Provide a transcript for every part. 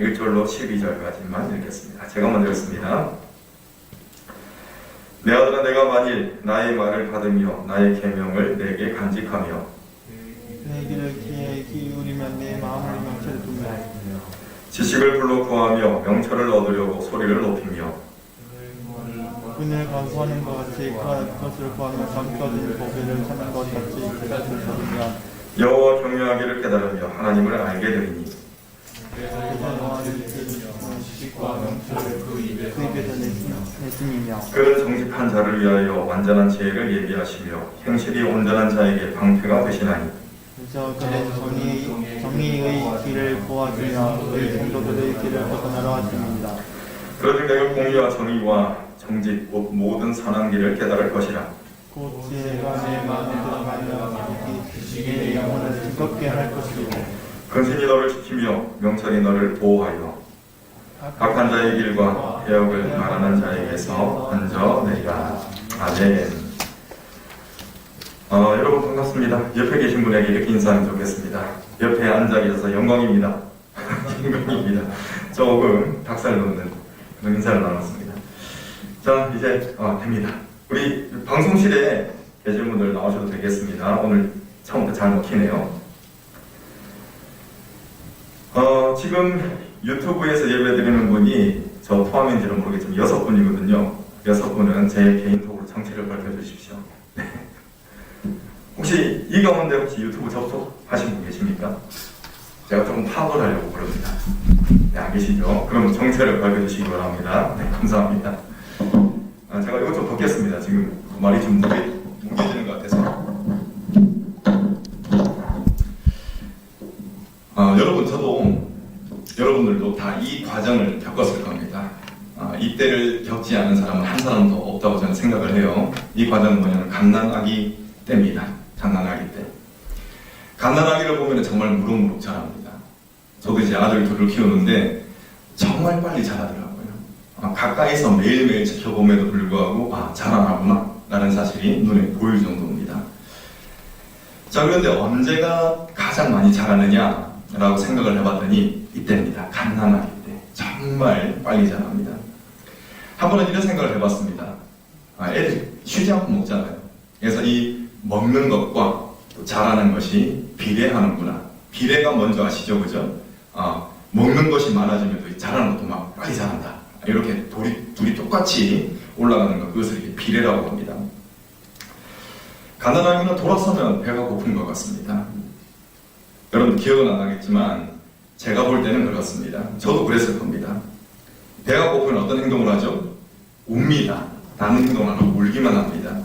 1절로 12절까지만 읽겠습니다. 제가 먼저 읽습니다. 내 아들아, 내가 만일 나의 말을 받으며 나의 계명을 내게 간직하며 내 길을 기울이면 내 마음을 명철에 두며 지식을 불러 구하며 명철을 얻으려고 소리를 높이며 은혜를 구하는 것 같이 그것을 구하며 감춰진 보배를 찾는 것 같이 그것을 찾으며 여호와 경외하기를 깨달으며 하나님을 알게 되리니 여호와의 지식과 명철을 그 입에서 내심이며 그는 정직한 자를 위하여 완전한 지혜를 예비하시며 행실이 온전한 자에게 방패가 되시나니 그래서 그는 정의의 길을 보아주며 그의 성도들의 길을 벗어나려 하십니다. 그러즉 내가 공의와 정의와 정직 곧 모든 선한 길을 깨달을 것이라. 곧 지혜가 내 마음에 들어가며 내 영혼을 즐겁게 할 것이요 근신이 너를 지키며 명철이 너를 보호하여 악한 자의 길과 해역을 말하는 자에게서 건져내리라. 아멘. 여러분 반갑습니다. 옆에 계신 분에게 이렇게 인사하면 좋겠습니다. 옆에 앉아 계셔서 영광입니다. 영광입니다. 조금 닭살 돋는 그런 인사를 나눴습니다. 자, 이제 됩니다. 우리 방송실에 계신 분들 나오셔도 되겠습니다. 오늘 처음부터 잘 먹히네요. 지금 유튜브에서 예배드리는 분이 저 포함인지는 모르겠지만 6분이거든요. 6분은 제 개인톡으로 정체를 밝혀주십시오. 네. 혹시 이 가운데 혹시 유튜브 접속하신 분 계십니까? 제가 조금 파악을 하려고 그럽니다. 네, 안 계시죠? 그럼 정체를 밝혀주시기 바랍니다. 네, 감사합니다. 제가 이것 좀 덮겠습니다. 지금 말이 좀 뭉개지는 것 같아서. 여러분, 저도 여러분들도 다 이 과정을 겪었을 겁니다. 이때를 겪지 않은 사람은 한 사람도 없다고 저는 생각을 해요. 이 과정은 뭐냐면 갓난아기 때입니다. 갓난아기 때. 갓난아기를 보면 정말 무럭무럭 자랍니다. 저도 이제 아들 둘을 키우는데 정말 빨리 자라더라고요. 가까이서 매일매일 지켜봄에도 불구하고 자라나구나 라는 사실이 눈에 보일 정도입니다. 자, 그런데 언제가 가장 많이 자라느냐 라고 생각을 해봤더니 이때입니다. 갓난아기 때 정말 빨리 자랍니다. 한 번은 이런 생각을 해봤습니다. 애들 쉬지 않고 먹잖아요. 그래서 이 먹는 것과 또 자라는 것이 비례하는구나. 비례가 먼저 아시죠, 그죠? 먹는 것이 많아지면 또 자라는 것도 막 빨리 자란다. 이렇게 둘이 똑같이 올라가는 것, 그것을 이렇게 비례라고 합니다. 갓난아기는 돌아서면 배가 고픈 것 같습니다. 여러분 기억은 안 나겠지만 제가 볼 때는 그렇습니다. 저도 그랬을 겁니다. 배가 고프면 어떤 행동을 하죠? 웁니다. 나는 행동을 안 하고 울기만 합니다.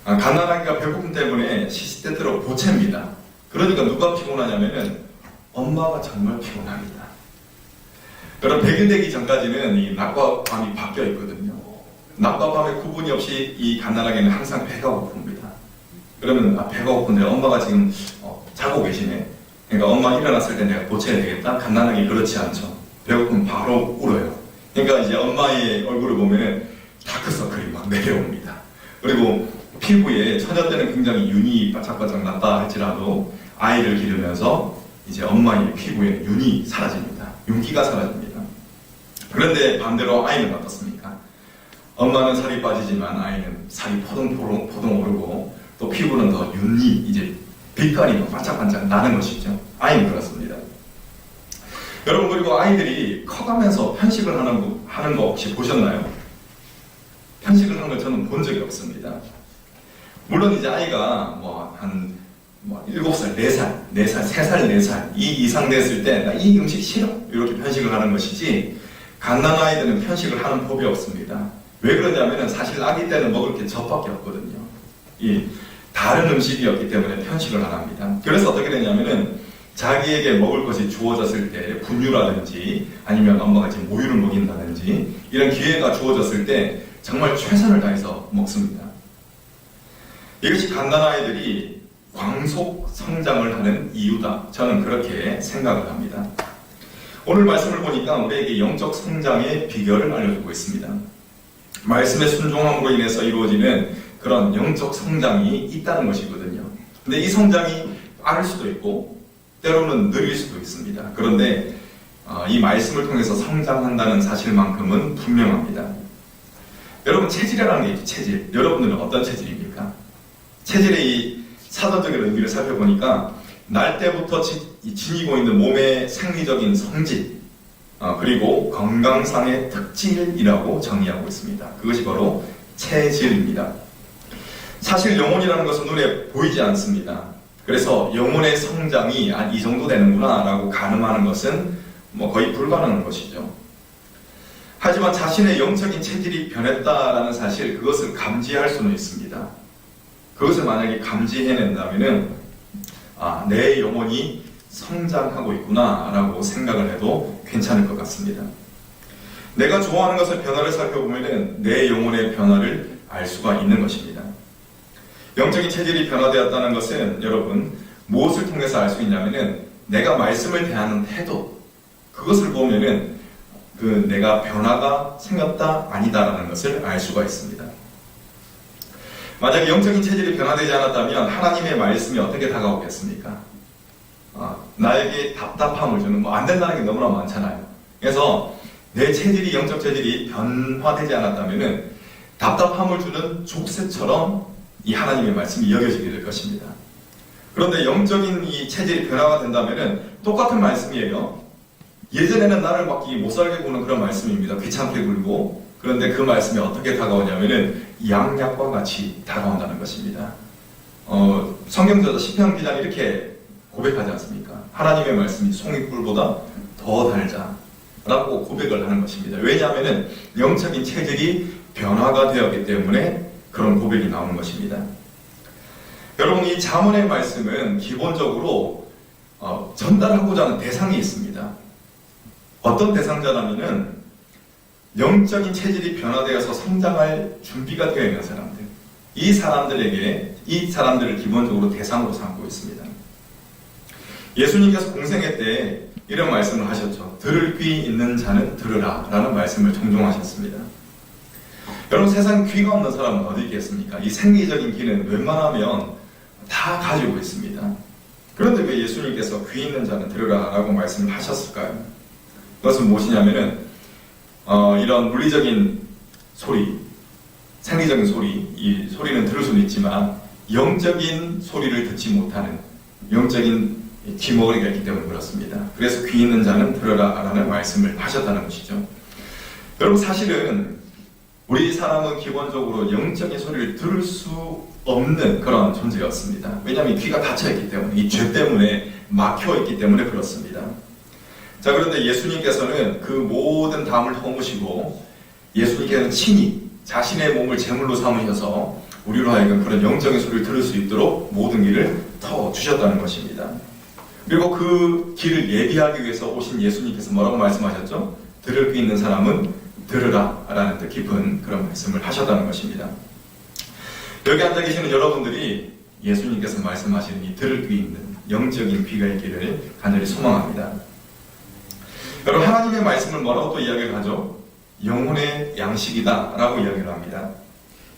갓난아기가 배고픔 때문에 시시때때로 보채입니다. 그러니까 누가 피곤하냐면은 엄마가 정말 피곤합니다. 여러분 100일 되기 전까지는 이 낮과 밤이 바뀌어 있거든요. 낮과 밤의 구분이 없이 이 갓난아기는 항상 배가 고픕니다. 그러면 배가 고픈데 엄마가 지금 자고 계시네. 그러니까 엄마 일어났을 때 내가 고쳐야 되겠다. 갓난아기 그렇지 않죠. 배고프면 바로 울어요. 그러니까 이제 엄마의 얼굴을 보면 다크서클이 막 내려옵니다. 그리고 피부에 처녀 때는 굉장히 윤이 바짝바짝 났다 할지라도 아이를 기르면서 이제 엄마의 피부에 윤이 사라집니다. 윤기가 사라집니다. 그런데 반대로 아이는 어떻습니까? 엄마는 살이 빠지지만 아이는 살이 포동포동 오르고 또 피부는 더 윤이 이제 빛깔이 반짝반짝 나는 것이죠. 아이는 그렇습니다. 여러분, 그리고 아이들이 커가면서 편식을 하는 거 혹시 보셨나요? 편식을 하는 걸 저는 본 적이 없습니다. 물론 이제 아이가 한 7살, 4살, 3살, 4살 이 이상 됐을 때 나 이 음식 싫어 이렇게 편식을 하는 것이지 갓난아이들은 편식을 하는 법이 없습니다. 왜 그러냐면 사실 아기 때는 먹을 게 젖밖에 없거든요. 이 다른 음식이었기 때문에 편식을 안 합니다. 그래서 어떻게 되냐면은 자기에게 먹을 것이 주어졌을 때 분유라든지 아니면 엄마가 지금 모유를 먹인다든지 이런 기회가 주어졌을 때 정말 최선을 다해서 먹습니다. 이것이 갓난아이들이 광속 성장을 하는 이유다. 저는 그렇게 생각을 합니다. 오늘 말씀을 보니까 우리에게 영적 성장의 비결을 알려주고 있습니다. 말씀의 순종함으로 인해서 이루어지는 그런 영적 성장이 있다는 것이거든요. 근데 이 성장이 빠를 수도 있고 때로는 느릴 수도 있습니다. 그런데 이 말씀을 통해서 성장한다는 사실만큼은 분명합니다. 여러분, 체질이라는 게 있죠. 체질. 여러분들은 어떤 체질입니까? 체질의 이 사전적인 의미를 살펴보니까 날 때부터 지니고 있는 몸의 생리적인 성질, 그리고 건강상의 특질이라고 정의하고 있습니다. 그것이 바로 체질입니다. 사실 영혼이라는 것은 눈에 보이지 않습니다. 그래서 영혼의 성장이 이 정도 되는구나 라고 가늠하는 것은 거의 불가능한 것이죠. 하지만 자신의 영적인 체질이 변했다라는 사실, 그것을 감지할 수는 있습니다. 그것을 만약에 감지해낸다면은 내 영혼이 성장하고 있구나 라고 생각을 해도 괜찮을 것 같습니다. 내가 좋아하는 것의 변화를 살펴보면 내 영혼의 변화를 알 수가 있는 것입니다. 영적인 체질이 변화되었다는 것은 여러분 무엇을 통해서 알 수 있냐면은 내가 말씀을 대하는 태도, 그것을 보면은 내가 변화가 생겼다 아니다라는 것을 알 수가 있습니다. 만약에 영적인 체질이 변화되지 않았다면 하나님의 말씀이 어떻게 다가오겠습니까? 나에게 답답함을 주는, 안 된다는 게 너무나 많잖아요. 그래서 내 체질이, 영적 체질이 변화되지 않았다면 답답함을 주는 족쇄처럼 이 하나님의 말씀이 여겨지게 될 것입니다. 그런데 영적인 이 체질이 변화가 된다면 똑같은 말씀이에요. 예전에는 나를 막 못 살게 구는 그런 말씀입니다. 귀찮게 굴고. 그런데 그 말씀이 어떻게 다가오냐면은 양약과 같이 다가온다는 것입니다. 성경저자 시편 기자는 이렇게 고백하지 않습니까? 하나님의 말씀이 송이꿀보다 더 달자라고 고백을 하는 것입니다. 왜냐하면은 영적인 체질이 변화가 되었기 때문에 그런 고백이 나오는 것입니다. 여러분, 이 잠언의 말씀은 기본적으로 전달하고자 하는 대상이 있습니다. 어떤 대상자라면은 영적인 체질이 변화되어서 성장할 준비가 되어 있는 사람들, 이 사람들을 기본적으로 대상으로 삼고 있습니다. 예수님께서 공생애 때 이런 말씀을 하셨죠. 들을 귀 있는 자는 들으라 라는 말씀을 종종 하셨습니다. 여러분, 세상 귀가 없는 사람은 어디 있겠습니까? 이 생리적인 귀는 웬만하면 다 가지고 있습니다. 그런데 왜 예수님께서 귀 있는 자는 들으라 라고 말씀을 하셨을까요? 그것은 무엇이냐면은 이런 물리적인 소리, 생리적인 소리, 이 소리는 들을 수는 있지만 영적인 소리를 듣지 못하는 영적인 귀머거리가 있기 때문에 그렇습니다. 그래서 귀 있는 자는 들어라 라는 말씀을 하셨다는 것이죠. 여러분, 사실은 우리 사람은 기본적으로 영적인 소리를 들을 수 없는 그런 존재였습니다. 왜냐하면 귀가 닫혀있기 때문에, 이 죄 때문에 막혀있기 때문에 그렇습니다. 자, 그런데 예수님께서는 그 모든 담을 허무시고 예수님께서는 친히 자신의 몸을 제물로 삼으셔서 우리로 하여금 그런 영적인 소리를 들을 수 있도록 모든 길을 터주셨다는 것입니다. 그리고 그 길을 예비하기 위해서 오신 예수님께서 뭐라고 말씀하셨죠? 들을 귀 있는 사람은 들으라 라는 뜻 깊은 그런 말씀을 하셨다는 것입니다. 여기 앉아 계시는 여러분들이 예수님께서 말씀하시는 이 들을 귀 있는 영적인 귀가 있기를 간절히 소망합니다. 여러분, 하나님의 말씀을 뭐라고 또 이야기를 하죠? 영혼의 양식이다 라고 이야기를 합니다.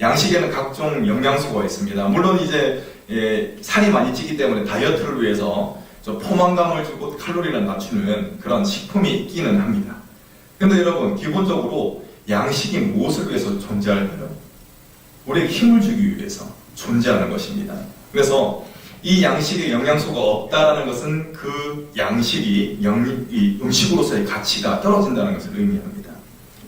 양식에는 각종 영양소가 있습니다. 물론 이제 살이 많이 찌기 때문에 다이어트를 위해서 포만감을 주고 칼로리를 낮추는 그런 식품이 있기는 합니다. 그런데 여러분, 기본적으로 양식이 무엇을 위해서 존재할까요? 우리에게 힘을 주기 위해서 존재하는 것입니다. 그래서 이 양식에 영양소가 없다라는 것은 그 양식이 음식으로서의 가치가 떨어진다는 것을 의미합니다.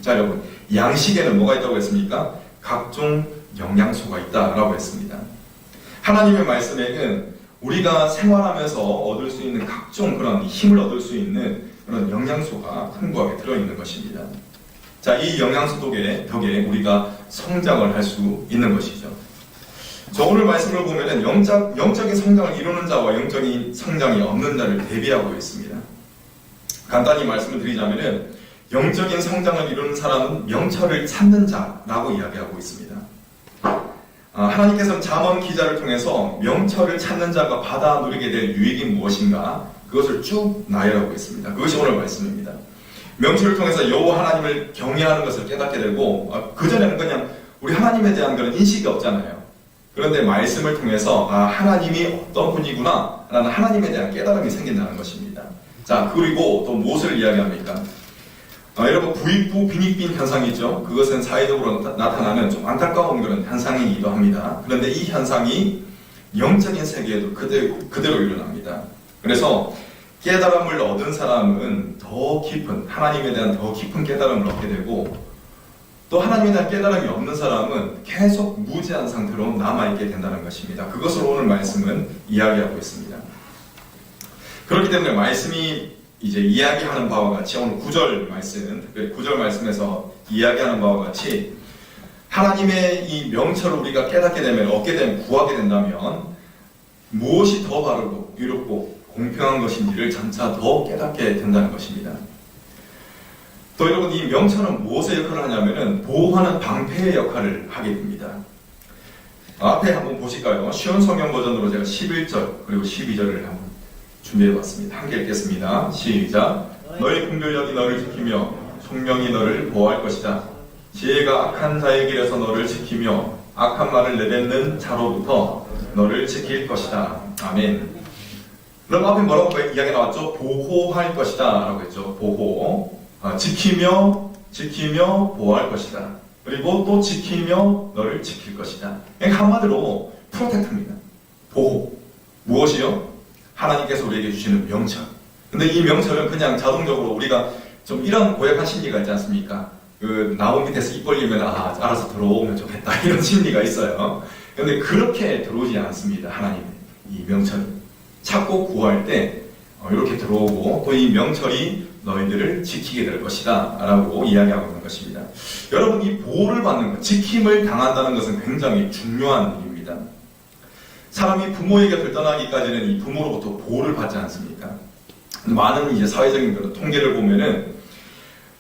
자, 여러분, 양식에는 뭐가 있다고 했습니까? 각종 영양소가 있다라고 했습니다. 하나님의 말씀에는 우리가 생활하면서 얻을 수 있는 각종 그런 힘을 얻을 수 있는 그런 영양소가 풍부하게 들어있는 것입니다. 자, 이 영양소 덕에 우리가 성장을 할 수 있는 것이죠. 저 오늘 말씀을 보면은 영적인 성장을 이루는 자와 영적인 성장이 없는 자를 대비하고 있습니다. 간단히 말씀을 드리자면은 영적인 성장을 이루는 사람은 명철을 찾는 자라고 이야기하고 있습니다. 하나님께서는 잠언 기자를 통해서 명철을 찾는 자가 받아 누리게 될 유익이 무엇인가, 그것을 쭉 나열하고 있습니다. 그것이 오늘 말씀입니다. 명철을 통해서 여호와 하나님을 경외하는 것을 깨닫게 되고, 그전에는 그냥 우리 하나님에 대한 그런 인식이 없잖아요. 그런데 말씀을 통해서 하나님이 어떤 분이구나 라는 하나님에 대한 깨달음이 생긴다는 것입니다. 자, 그리고 또 무엇을 이야기합니까? 여러분, 부익부 빈익빈 현상이 있죠. 그것은 사회적으로 나타나는 좀 안타까운 그런 현상이기도 합니다. 그런데 이 현상이 영적인 세계에도 그대로 일어납니다. 그래서 깨달음을 얻은 사람은 더 깊은, 하나님에 대한 더 깊은 깨달음을 얻게 되고, 또 하나님에 대한 깨달음이 없는 사람은 계속 무지한 상태로 남아있게 된다는 것입니다. 그것을 오늘 말씀은 이야기하고 있습니다. 그렇기 때문에 말씀이 이제 이야기하는 바와 같이, 오늘 9절 말씀, 특별히 9절 말씀에서 이야기하는 바와 같이 하나님의 이 명철을 우리가 깨닫게 되면, 얻게 되면, 구하게 된다면 무엇이 더 바르고 의롭고 공평한 것인지를 점차 더 깨닫게 된다는 것입니다. 또 여러분, 이 명철은 무엇의 역할을 하냐면은 보호하는 방패의 역할을 하게 됩니다. 앞에 한번 보실까요? 쉬운 성경 버전으로 제가 11절 그리고 12절을 한번 준비해봤습니다. 함께 읽겠습니다. 시작. 너희 긍휼력이 너를 지키며 총명이 너를 보호할 것이다. 지혜가 악한 자의 길에서 너를 지키며 악한 말을 내뱉는 자로부터 너를 지킬 것이다. 아멘. 그럼 앞에 뭐라고 이야기 나왔죠? 보호할 것이다 라고 했죠. 보호. 지키며 보호할 것이다. 그리고 또 지키며 너를 지킬 것이다. 한마디로 프로텍트입니다. 보호. 무엇이요? 하나님께서 우리에게 주시는 명철. 근데 이 명철은 그냥 자동적으로 우리가 좀 이런 고약한 심리가 있지 않습니까? 그 나무 밑에서 입 벌리면 알아서 들어오면 좋겠다 이런 심리가 있어요. 근데 그렇게 들어오지 않습니다. 하나님의 이 명철 찾고 구할 때 이렇게 들어오고, 또 이 명철이 너희들을 지키게 될 것이다 라고 이야기하고 있는 것입니다. 여러분, 이 보호를 받는 것, 지킴을 당한다는 것은 굉장히 중요한 일입니다. 사람이 부모의 곁을 떠나기까지는 이 부모로부터 보호를 받지 않습니까? 많은 이제 사회적인 그런 통계를 보면은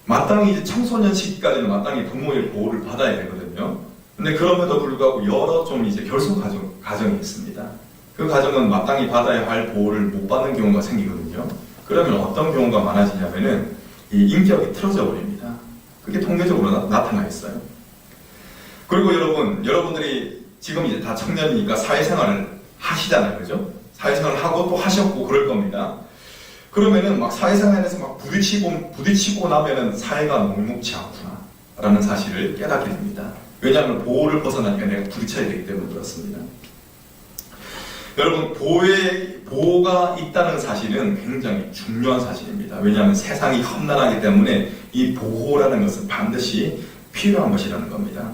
마땅히 이제 청소년 시기까지는 마땅히 부모의 보호를 받아야 되거든요. 근데 그럼에도 불구하고 여러 좀 이제 결손 가정이 있습니다. 그 가정은 마땅히 받아야 할 보호를 못 받는 경우가 생기거든요. 그러면 어떤 경우가 많아지냐면은 이 인격이 틀어져 버립니다. 그게 통계적으로 나타나 있어요. 그리고 여러분들이 지금 이제 다 청년이니까 사회생활을 하시잖아요, 그죠? 사회생활을 하고 또 하셨고 그럴 겁니다. 그러면은 막 사회생활에서 막 부딪히고 나면은 사회가 녹록지 않구나라는 사실을 깨닫게 됩니다. 왜냐하면 보호를 벗어나니까 내가 부딪혀야 되기 때문에 그렇습니다. 여러분, 보호가 있다는 사실은 굉장히 중요한 사실입니다. 왜냐하면 세상이 험난하기 때문에 이 보호라는 것은 반드시 필요한 것이라는 겁니다.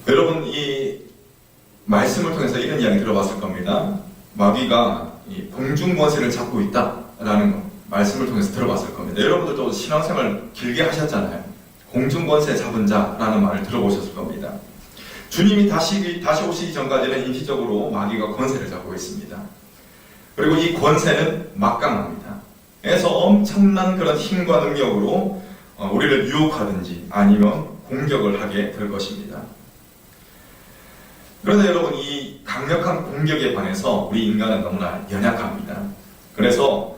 여러분, 이 말씀을 통해서 이런 이야기 들어봤을 겁니다. 마귀가 이 공중권세를 잡고 있다라는 거, 말씀을 통해서 들어봤을 겁니다. 여러분들도 신앙생활 길게 하셨잖아요. 공중권세 잡은 자라는 말을 들어보셨을 겁니다. 주님이 다시 오시기 전까지는 인시적으로 마귀가 권세를 잡고 있습니다. 그리고 이 권세는 막강합니다. 그래서 엄청난 그런 힘과 능력으로 우리를 유혹하든지 아니면 공격을 하게 될 것입니다. 그런데 여러분, 이 강력한 공격에 반해서 우리 인간은 너무나 연약합니다. 그래서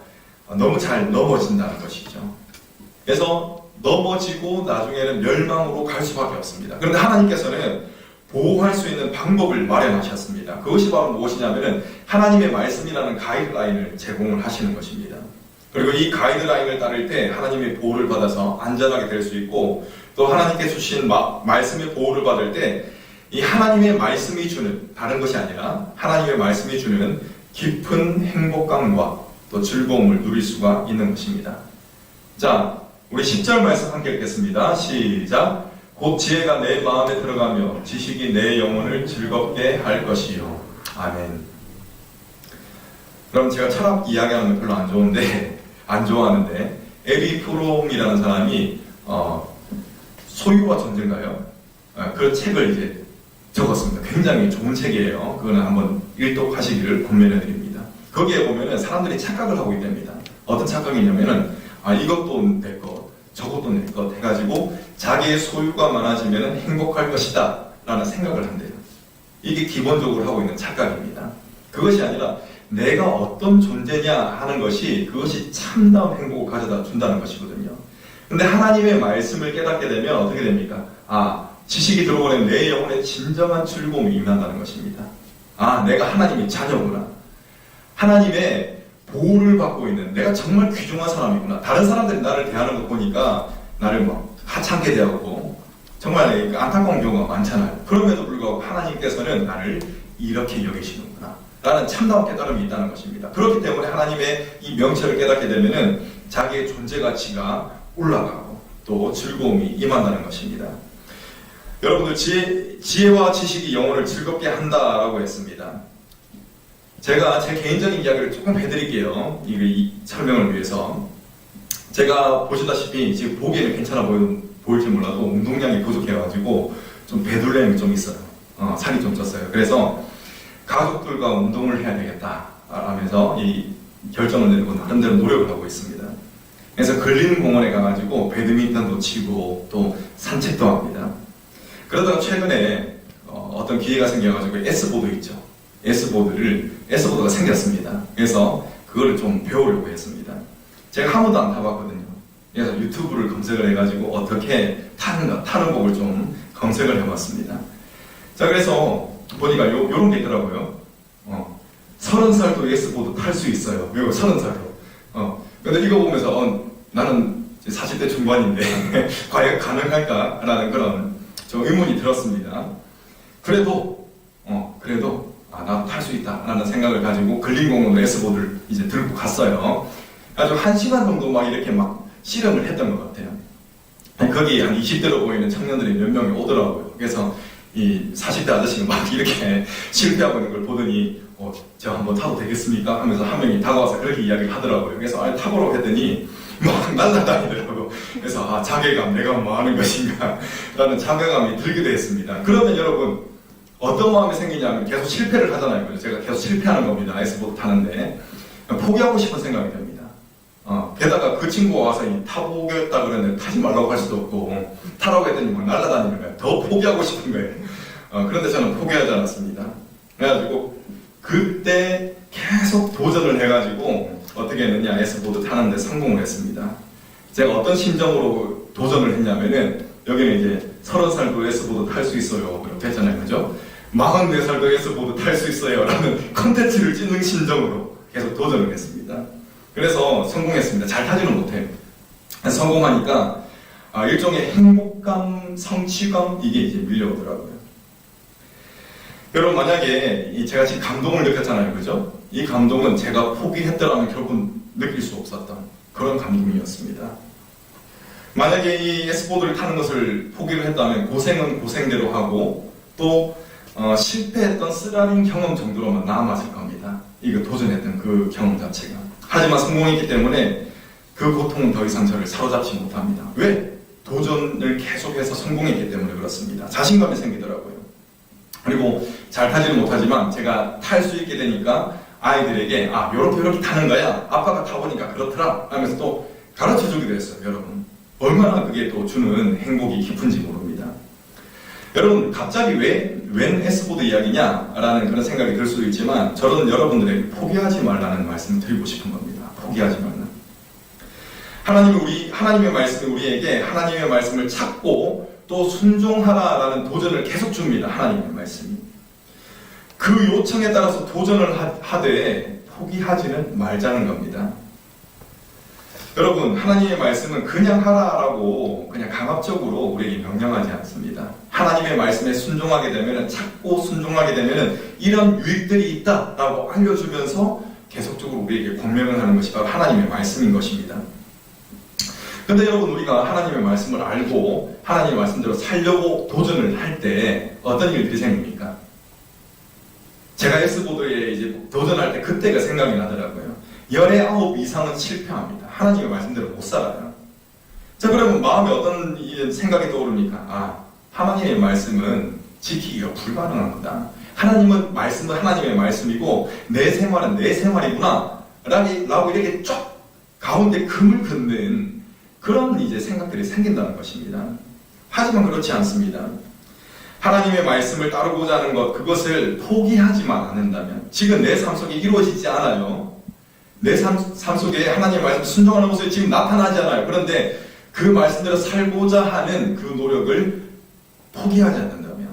너무 잘 넘어진다는 것이죠. 그래서 넘어지고 나중에는 멸망으로 갈 수밖에 없습니다. 그런데 하나님께서는 보호할 수 있는 방법을 마련하셨습니다. 그것이 바로 무엇이냐면은 하나님의 말씀이라는 가이드라인을 제공을 하시는 것입니다. 그리고 이 가이드라인을 따를 때 하나님의 보호를 받아서 안전하게 될 수 있고, 또 하나님께 주신 말씀의 보호를 받을 때 이 하나님의 말씀이 주는, 다른 것이 아니라 하나님의 말씀이 주는 깊은 행복감과 또 즐거움을 누릴 수가 있는 것입니다. 자, 우리 10절 말씀 함께 읽겠습니다. 시작. 곧 지혜가 내 마음에 들어가며 지식이 내 영혼을 즐겁게 할 것이요. 아멘. 그럼 제가 철학 이야기하는 건 별로 안 좋아하는데 에리 프롬이라는 사람이 소유와 전쟁가요? 그 책을 이제 적었습니다. 굉장히 좋은 책이에요. 그거는 한번 일독하시기를 권면해 드립니다. 거기에 보면은 사람들이 착각을 하고 있답니다. 어떤 착각이냐면은 이것도 내 것, 저것도 내 것 해가지고 자기의 소유가 많아지면 행복할 것이다 라는 생각을 한대요. 이게 기본적으로 하고 있는 착각입니다. 그것이 아니라 내가 어떤 존재냐 하는 것이, 그것이 참다운 행복을 가져다 준다는 것이거든요. 근데 하나님의 말씀을 깨닫게 되면 어떻게 됩니까? 지식이 들어오면 내 영혼에 진정한 즐거움이 임한다는 것입니다. 내가 하나님의 자녀구나. 하나님의 보호를 받고 있는, 내가 정말 귀중한 사람이구나. 다른 사람들이 나를 대하는 거 보니까 나를 막 하찮게 대하고 정말 안타까운 경우가 많잖아요. 그럼에도 불구하고 하나님께서는 나를 이렇게 여기시는구나 라는 참다운 깨달음이 있다는 것입니다. 그렇기 때문에 하나님의 이 명체를 깨닫게 되면은 자기의 존재 가치가 올라가고 또 즐거움이 임한다는 것입니다. 여러분들, 지혜와 지식이 영혼을 즐겁게 한다라고 했습니다. 제가 제 개인적인 이야기를 조금 해드릴게요. 이 설명을 위해서. 제가 보시다시피 지금 보기에는 괜찮아 보일지 몰라도 운동량이 부족해가지고 좀 배둘렘이 좀 있어요. 살이 좀 쪘어요. 그래서 가족들과 운동을 해야 되겠다 하면서 이 결정을 내리고 나름대로 노력을 하고 있습니다. 그래서 근린 공원에 가가지고 배드민턴도 치고 또 산책도 합니다. 그러다가 최근에 어떤 기회가 생겨가지고 S보드 있죠. S보드가 생겼습니다. 그래서 그거를 좀 배우려고 했습니다. 제가 한 번도 안 타봤거든요. 그래서 유튜브를 검색을 해가지고 어떻게 타는 법을 좀 검색을 해봤습니다. 자, 그래서 보니까 요런 게 있더라고요. 30살도 S보드 탈 수 있어요. 이거 30살도. 근데 이거 보면서 나는 40대 중반인데 과연 가능할까라는 그런 좀 의문이 들었습니다. 그래도 나도 탈 수 있다라는 생각을 가지고 근린공원으로 S보드를 이제 들고 갔어요. 아주 1시간 정도 막 이렇게 막 실험을 했던 것 같아요. 거기 한 20대로 보이는 청년들이 몇 명이 오더라고요. 그래서 이 40대 아저씨가 막 이렇게 실패하고 있는 걸 보더니 저 한번 타도 되겠습니까? 하면서 한 명이 다가와서 그렇게 이야기를 하더라고요. 그래서 타보라고 했더니 막 날아다니더라고요. 그래서 자괴감, 내가 뭐 하는 것인가 라는 자괴감이 들기도 했습니다. 그러면 여러분, 어떤 마음이 생기냐면 계속 실패를 하잖아요. 제가 계속 실패하는 겁니다. S보드 타는데 포기하고 싶은 생각이 듭니다. 게다가 그 친구가 와서 타보겠다 그랬는데 타지 말라고 할 수도 없고 타라고 했더니 막 날아다니는 거예요. 더 포기하고 싶은 거예요. 그런데 저는 포기하지 않았습니다. 그래가지고 그때 계속 도전을 해가지고 어떻게 했느냐, S보드 타는데 성공을 했습니다. 제가 어떤 심정으로 도전을 했냐면은 여기는 이제 30살도 S보드 탈 수 있어요 이렇게 했잖아요. 그죠? 44살도 S보드 탈 수 있어요 라는 컨텐츠를 찍는 심정으로 계속 도전을 했습니다. 그래서 성공했습니다. 잘 타지는 못해요. 성공하니까 일종의 행복감, 성취감 이게 이제 밀려오더라고요. 여러분, 만약에 제가 지금 감동을 느꼈잖아요. 그죠? 이 감동은 제가 포기했더라면 결국 느낄 수 없었던 그런 감동이었습니다. 만약에 이 S보드를 타는 것을 포기를 했다면 고생은 고생대로 하고 또 실패했던 쓰라린 경험 정도로만 남았을 겁니다. 이거 도전했던 그 경험 자체가. 하지만 성공했기 때문에 그 고통은 더 이상 저를 사로잡지 못합니다. 왜? 도전을 계속해서 성공했기 때문에 그렇습니다. 자신감이 생기더라고요. 그리고 잘 타지는 못하지만 제가 탈 수 있게 되니까 아이들에게 요렇게 타는 거야. 아빠가 타보니까 그렇더라 하면서 또 가르쳐 주기도 했어요. 여러분, 얼마나 그게 또 주는 행복이 깊은지 모릅니다. 여러분, 갑자기 웬 S보드 이야기냐 라는 그런 생각이 들 수도 있지만 저는 여러분들에게 포기하지 말라는 말씀을 드리고 싶은 겁니다. 포기하지 말라. 하나님의 말씀이 우리에게 하나님의 말씀을 찾고 또 순종하라라는 도전을 계속 줍니다. 하나님의 말씀이. 그 요청에 따라서 도전을 하되 포기하지는 말자는 겁니다. 여러분, 하나님의 말씀은 그냥 하라라고 그냥 강압적으로 우리에게 명령하지 않습니다. 하나님의 말씀에 순종하게 되면, 찾고 순종하게 되면 이런 유익들이 있다라고 알려주면서 계속적으로 우리에게 권면을 하는 것이 바로 하나님의 말씀인 것입니다. 근데 여러분, 우리가 하나님의 말씀을 알고 하나님의 말씀대로 살려고 도전을 할 때 어떤 일들이 생깁니까? 제가 S보드에 이제 도전할 때 그때가 생각이 나더라고요. 19 이상은 실패합니다. 하나님의 말씀대로 못 살아요. 자, 그러면 마음에 어떤 생각이 떠오릅니까? 하나님의 말씀은 지키기가 불가능한 거다. 하나님은 말씀은 하나님의 말씀이고 내 생활은 내 생활이구나 라고 이렇게 쫙 가운데 금을 긋는 그런 이제 생각들이 생긴다는 것입니다. 하지만 그렇지 않습니다. 하나님의 말씀을 따르고자 하는 것, 그것을 포기하지만 않는다면 지금 내 삶 속에 이루어지지 않아요. 내 삶 속에 하나님의 말씀 순종하는 모습이 지금 나타나지 않아요. 그런데 그 말씀대로 살고자 하는 그 노력을 포기하지 않는다면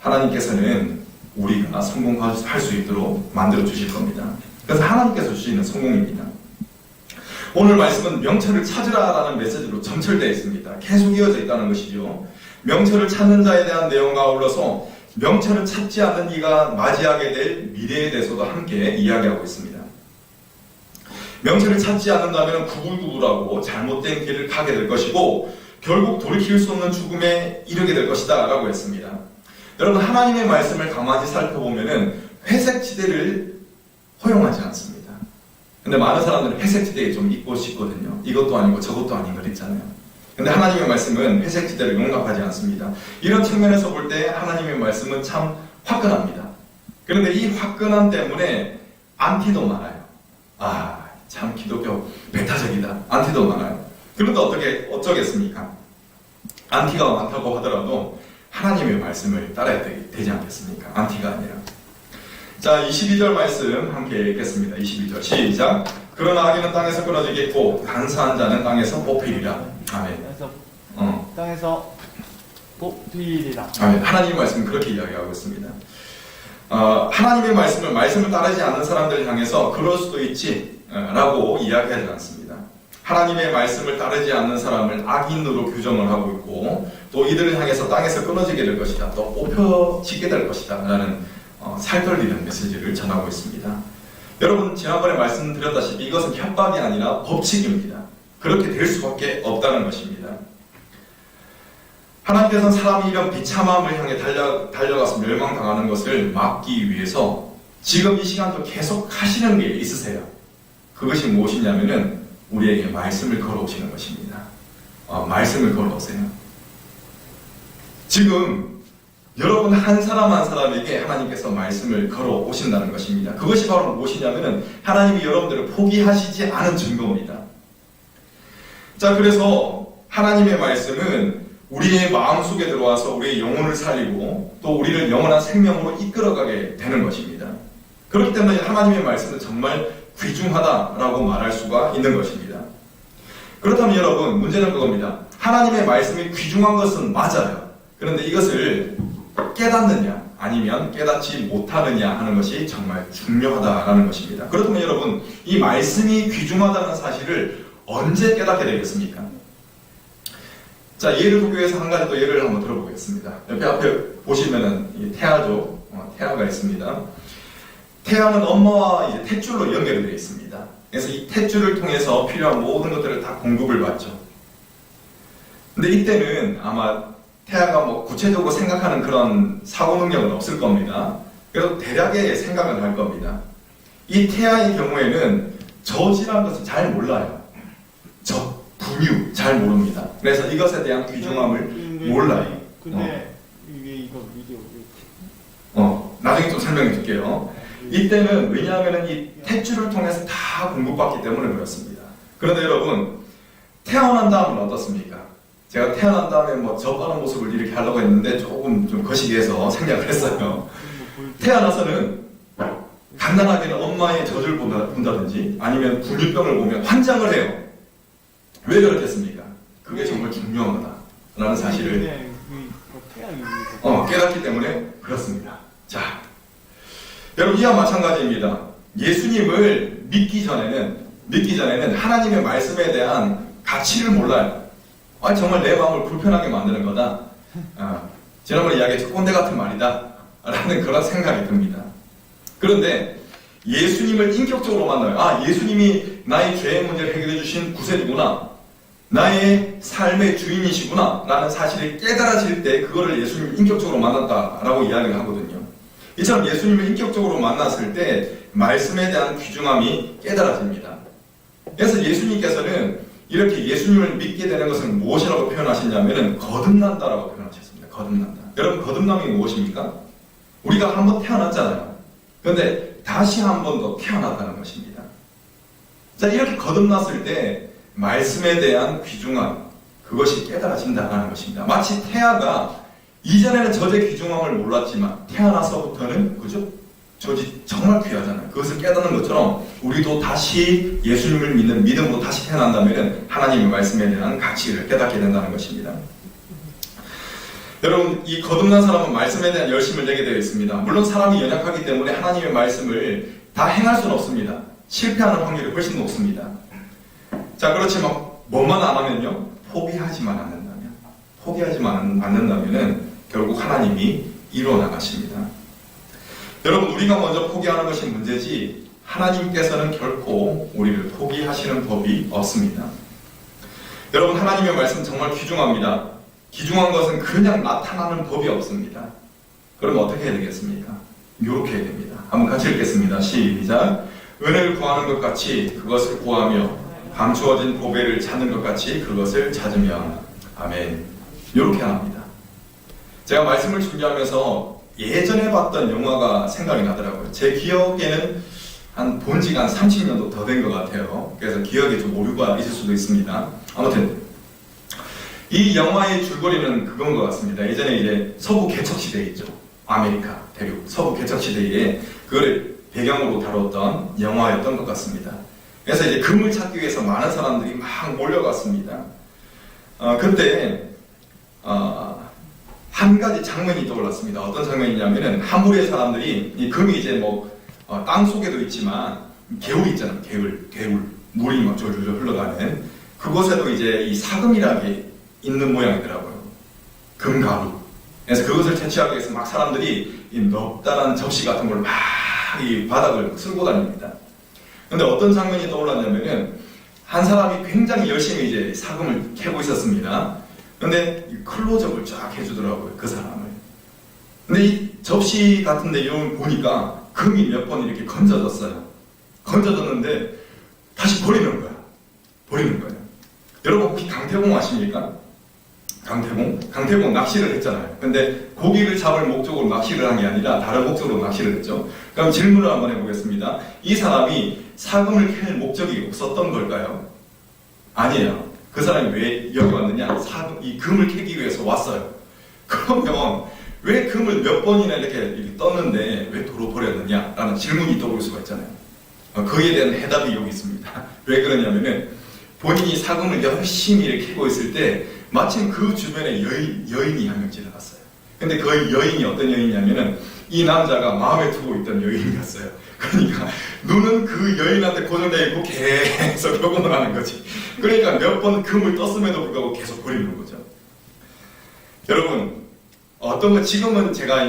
하나님께서는 우리가 성공할 수 있도록 만들어 주실 겁니다. 그래서 하나님께서 주시는 성공입니다. 오늘 말씀은 명철을 찾으라라는 메시지로 점철되어 있습니다. 계속 이어져 있다는 것이죠. 명철을 찾는 자에 대한 내용과 아울러서 명철을 찾지 않는 이가 맞이하게 될 미래에 대해서도 함께 이야기하고 있습니다. 명철을 찾지 않는다면 구불구불하고 잘못된 길을 가게 될 것이고 결국 돌이킬 수 없는 죽음에 이르게 될 것이다 라고 했습니다. 여러분, 하나님의 말씀을 가만히 살펴보면 회색지대를 허용하지 않습니다. 근데 많은 사람들은 회색지대에 좀 있고 싶거든요. 이것도 아니고 저것도 아닌 걸 있잖아요. 근데 하나님의 말씀은 회색지대를 용납하지 않습니다. 이런 측면에서 볼 때 하나님의 말씀은 참 화끈합니다. 그런데 이 화끈함 때문에 안티도 많아요. 참 기독교 배타적이다. 안티도 많아요. 그런데 어쩌겠습니까? 안티가 많다고 하더라도 하나님의 말씀을 따라야 되지 않겠습니까? 안티가 아니라. 자, 22절 말씀 함께 읽겠습니다. 22절 시작. 그러나 악인은 땅에서 끊어지겠고 간사한 자는 땅에서 뽑히리라. 아멘. 땅에서 뽑히리라. 아멘. 하나님의 말씀은 그렇게 이야기하고 있습니다. 하나님의 말씀을 따르지 않는 사람들을 향해서 그럴 수도 있지 라고 이야기하지 않습니다. 하나님의 말씀을 따르지 않는 사람을 악인으로 규정을 하고 있고 또 이들을 향해서 땅에서 끊어지게 될 것이다. 또 뽑혀지게 될 것이다 라는 살떨리는 메시지를 전하고 있습니다. 여러분, 지난번에 말씀드렸다시피 이것은 협박이 아니라 법칙입니다. 그렇게 될 수밖에 없다는 것입니다. 하나님께서는 사람이 이런 비참함을 향해 달려가서 멸망당하는 것을 막기 위해서 지금 이 시간도 계속 하시는 게 있으세요. 그것이 무엇이냐면은 우리에게 말씀을 걸어오시는 것입니다. 말씀을 걸어오세요. 지금 여러분 한 사람 한 사람에게 하나님께서 말씀을 걸어오신다는 것입니다. 그것이 바로 무엇이냐면은 하나님이 여러분들을 포기하시지 않은 증거입니다. 자, 그래서 하나님의 말씀은 우리의 마음속에 들어와서 우리의 영혼을 살리고 또 우리를 영원한 생명으로 이끌어가게 되는 것입니다. 그렇기 때문에 하나님의 말씀은 정말 귀중하다라고 말할 수가 있는 것입니다. 그렇다면 여러분, 문제는 그겁니다. 하나님의 말씀이 귀중한 것은 맞아요. 그런데 이것을 깨닫느냐 아니면 깨닫지 못하느냐 하는 것이 정말 중요하다라는 것입니다. 그렇다면 여러분, 이 말씀이 귀중하다는 사실을 언제 깨닫게 되겠습니까? 자, 예를 도교에서 한 가지 또 예를 한번 들어보겠습니다. 옆에 앞에 보시면은 태아죠. 태아가 있습니다. 태아는 엄마와 이제 탯줄로 연결되어 있습니다. 그래서 이 탯줄을 통해서 필요한 모든 것들을 다 공급을 받죠. 근데 이때는 아마 태아가 뭐 구체적으로 생각하는 그런 사고 능력은 없을 겁니다. 그래서 대략의 생각은 할 겁니다. 이 태아의 경우에는 저지라는 것을 잘 몰라요. 분유 잘 모릅니다. 그래서 이것에 대한 귀중함을 몰라요. 근데 이거 비디오 나중에 좀 설명해 줄게요. 이때는 왜냐하면 이 탯줄을 통해서 다 공급받기 때문에 그렇습니다. 그런데 여러분, 태어난 다음은 어떻습니까? 제가 태어난 다음에 뭐 젖바는 모습을 이렇게 하려고 했는데 조금 좀 거시기해서 생략을 했어요. 태어나서는 간단하게는 엄마의 젖을 본다든지 아니면 분유병을 보면 환장을 해요. 왜 그렇겠습니까? 그게 정말 중요하다라는 사실을 깨닫기 때문에 그렇습니다. 자, 여러분, 이와 마찬가지입니다. 예수님을 믿기 전에는 하나님의 말씀에 대한 가치를 몰라요. 정말 내 마음을 불편하게 만드는 거다. 지난번에 이야기했죠. 꼰대 같은 말이다 라는 그런 생각이 듭니다. 그런데 예수님을 인격적으로 만나요. 예수님이 나의 죄의 문제를 해결해 주신 구세주구나, 나의 삶의 주인이시구나 라는 사실이 깨달아질 때 그거를 예수님을 인격적으로 만났다라고 이야기를 하거든요. 이처럼 예수님을 인격적으로 만났을 때 말씀에 대한 귀중함이 깨달아집니다. 그래서 예수님께서는 이렇게 예수님을 믿게 되는 것은 무엇이라고 표현하시냐면 거듭난다라고 표현하셨습니다. 거듭난다. 여러분, 거듭남이 무엇입니까? 우리가 한번 태어났잖아요. 그런데 다시 한 번 더 태어났다는 것입니다. 자, 이렇게 거듭났을 때 말씀에 대한 귀중함, 그것이 깨달아진다는 것입니다. 마치 태아가 이전에는 젖의 귀중함을 몰랐지만 태어나서부터는 그죠? 젖이 정말 귀하잖아요. 그것을 깨닫는 것처럼 우리도 다시 예수님을 믿는 믿음으로 다시 태어난다면 하나님의 말씀에 대한 가치를 깨닫게 된다는 것입니다. 여러분, 이 거듭난 사람은 말씀에 대한 열심을 내게 되어 있습니다. 물론 사람이 연약하기 때문에 하나님의 말씀을 다 행할 수는 없습니다. 실패하는 확률이 훨씬 높습니다. 자, 그렇지만 뭐만 안 하면요, 포기하지만 않는다면은 결국 하나님이 이루어 나가십니다. 여러분, 우리가 먼저 포기하는 것이 문제지 하나님께서는 결코 우리를 포기하시는 법이 없습니다. 여러분, 하나님의 말씀 정말 귀중합니다. 귀중한 것은 그냥 나타나는 법이 없습니다. 그럼 어떻게 해야 되겠습니까? 이렇게 해야 됩니다. 한번 같이 읽겠습니다. 시작. 은혜를 구하는 것 같이 그것을 구하며 감추어진 보배를 찾는 것 같이 그것을 찾으면 아멘. 이렇게 합니다. 제가 말씀을 준비하면서 예전에 봤던 영화가 생각이 나더라고요. 제 기억에는 본 지가 한 30년도 더 된 것 같아요. 그래서 기억에 좀 오류가 있을 수도 있습니다. 아무튼 이 영화의 줄거리는 그건 것 같습니다. 예전에 이제 서부 개척시대 있죠. 아메리카 대륙 서부 개척시대에 그걸 배경으로 다뤘던 영화였던 것 같습니다. 그래서 이제 금을 찾기 위해서 많은 사람들이 막 몰려갔습니다. 그때 한 가지 장면이 떠올랐습니다. 어떤 장면이냐면은 한 무리의 사람들이 이 금이 이제 땅 속에도 있지만 개울이 있잖아요. 개울 물이 막 졸졸 흘러가는 그곳에도 이제 이 사금이라는 게 있는 모양이더라고요. 금가루. 그래서 그것을 채취하기 위해서 막 사람들이 이 넓다란 접시 같은 걸 막 이 바닥을 쓸고 다닙니다. 근데 어떤 장면이 떠올랐냐면은 한 사람이 굉장히 열심히 이제 사금을 캐고 있었습니다. 근데 클로즈업을 쫙 해주더라고요, 그 사람을. 근데 이 접시 같은 데 이걸 보니까 금이 몇 번 이렇게 건져졌어요. 건져졌는데 다시 버리는 거야. 여러분 혹시 강태공 아십니까? 강태공 낚시를 했잖아요. 근데 고기를 잡을 목적으로 낚시를 한 게 아니라 다른 목적으로 낚시를 했죠. 그럼 질문을 한번 해보겠습니다. 이 사람이 사금을 캘 목적이 없었던 걸까요? 아니에요. 그 사람이 왜 여기 왔느냐? 이 금을 캐기 위해서 왔어요. 그러면 왜 금을 몇 번이나 이렇게 떴는데 왜 도로 버렸느냐? 라는 질문이 떠올 수가 있잖아요. 거기에 대한 해답이 여기 있습니다. 왜 그러냐면은 본인이 사금을 열심히 이렇게 캐고 있을 때 마침 그 주변에 여인이 한 명 지나갔어요. 근데 그 여인이 어떤 여인이냐면은 이 남자가 마음에 두고 있던 여인이었어요. 그러니까 눈은 그 여인한테 고정되어 있고 계속 요구를 하는 거지. 그러니까 몇 번 금을 떴음에도 불구하고 계속 버리는 거죠. 여러분, 어떤 거 지금은 제가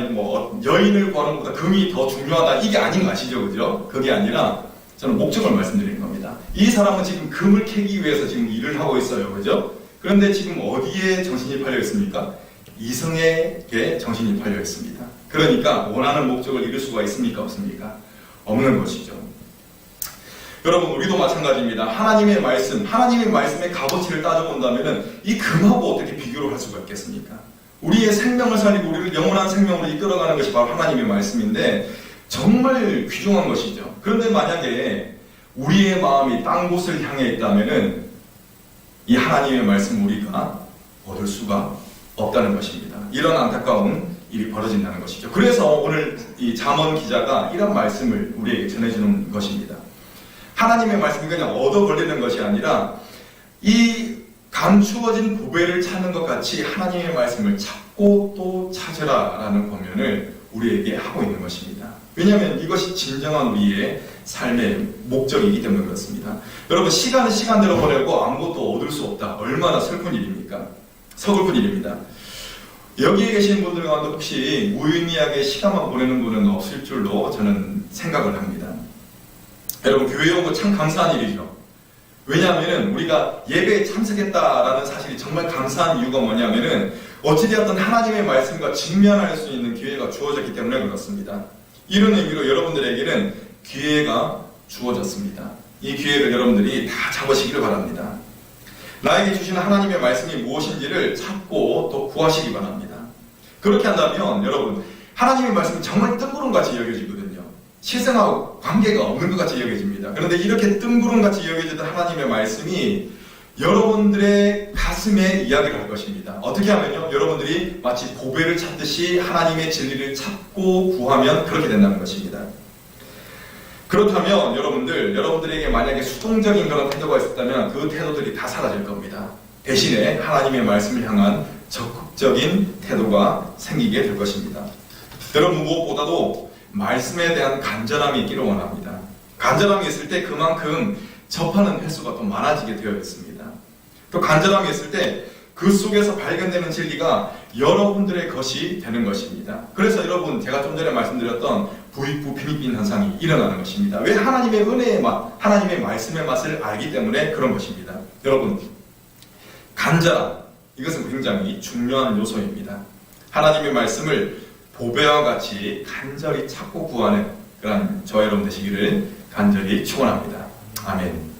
여인을 구하는 것보다 금이 더 중요하다 이게 아닌 거 아시죠? 그죠? 그게 아니라 저는 목적을 말씀드리는 겁니다. 이 사람은 지금 금을 캐기 위해서 지금 일을 하고 있어요. 그죠? 그런데 지금 어디에 정신이 팔려 있습니까? 이성에게 정신이 팔려 있습니다. 그러니까 원하는 목적을 이룰 수가 있습니까? 없습니까? 없는 것이죠. 여러분, 우리도 마찬가지입니다. 하나님의 말씀의 값어치를 따져본다면 이 금하고 어떻게 비교를 할 수가 있겠습니까? 우리의 생명을 살리고 우리를 영원한 생명으로 이끌어가는 것이 바로 하나님의 말씀인데 정말 귀중한 것이죠. 그런데 만약에 우리의 마음이 딴 곳을 향해 있다면 이 하나님의 말씀 우리가 얻을 수가 없다는 것입니다. 이런 안타까운 일이 벌어진다는 것이죠. 그래서 오늘 이 잠언 기자가 이런 말씀을 우리에게 전해주는 것입니다. 하나님의 말씀이 그냥 얻어 걸리는 것이 아니라 이 감추어진 보배를 찾는 것 같이 하나님의 말씀을 찾고 또 찾으라 라는 권면을 우리에게 하고 있는 것입니다. 왜냐하면 이것이 진정한 우리의 삶의 목적이기 때문에 그렇습니다. 여러분, 시간은 시간대로 보내고 아무것도 얻을 수 없다. 얼마나 슬픈 일입니까? 서글픈 일입니다. 여기에 계신 분들 가운데 혹시 무의미하게 시간만 보내는 분은 없을 줄로 저는 생각을 합니다. 여러분, 교회에 온 거 참 감사한 일이죠. 왜냐하면 우리가 예배에 참석했다라는 사실이 정말 감사한 이유가 뭐냐면은 어찌되었든 하나님의 말씀과 직면할 수 있는 기회가 주어졌기 때문에 그렇습니다. 이런 의미로 여러분들에게는 기회가 주어졌습니다. 이 기회를 여러분들이 다 잡으시기를 바랍니다. 나에게 주시는 하나님의 말씀이 무엇인지를 찾고 또 구하시기 바랍니다. 그렇게 한다면 여러분, 하나님의 말씀이 정말 뜬구름같이 여겨지거든요. 실생하고 관계가 없는 것 같이 여겨집니다. 그런데 이렇게 뜬구름같이 여겨지던 하나님의 말씀이 여러분들의 가슴에 이야기를 할 것입니다. 어떻게 하면요? 여러분들이 마치 보배를 찾듯이 하나님의 진리를 찾고 구하면 그렇게 된다는 것입니다. 그렇다면 여러분들에게 만약에 수동적인 그런 태도가 있었다면 그 태도들이 다 사라질 겁니다. 대신에 하나님의 말씀을 향한 적극적인 태도가 생기게 될 것입니다. 여러분, 무엇보다도 말씀에 대한 간절함이 있기를 원합니다. 간절함이 있을 때 그만큼 접하는 횟수가 또 많아지게 되어 있습니다. 또 간절함이 있을 때 그 속에서 발견되는 진리가 여러분들의 것이 되는 것입니다. 그래서 여러분, 제가 좀 전에 말씀드렸던 부익부 빈익빈 현상이 일어나는 것입니다. 왜? 하나님의 은혜의 맛, 하나님의 말씀의 맛을 알기 때문에 그런 것입니다. 여러분, 간절함, 이것은 굉장히 중요한 요소입니다. 하나님의 말씀을 보배와 같이 간절히 찾고 구하는 그런 저와 여러분 되시기를 간절히 축원합니다. 아멘.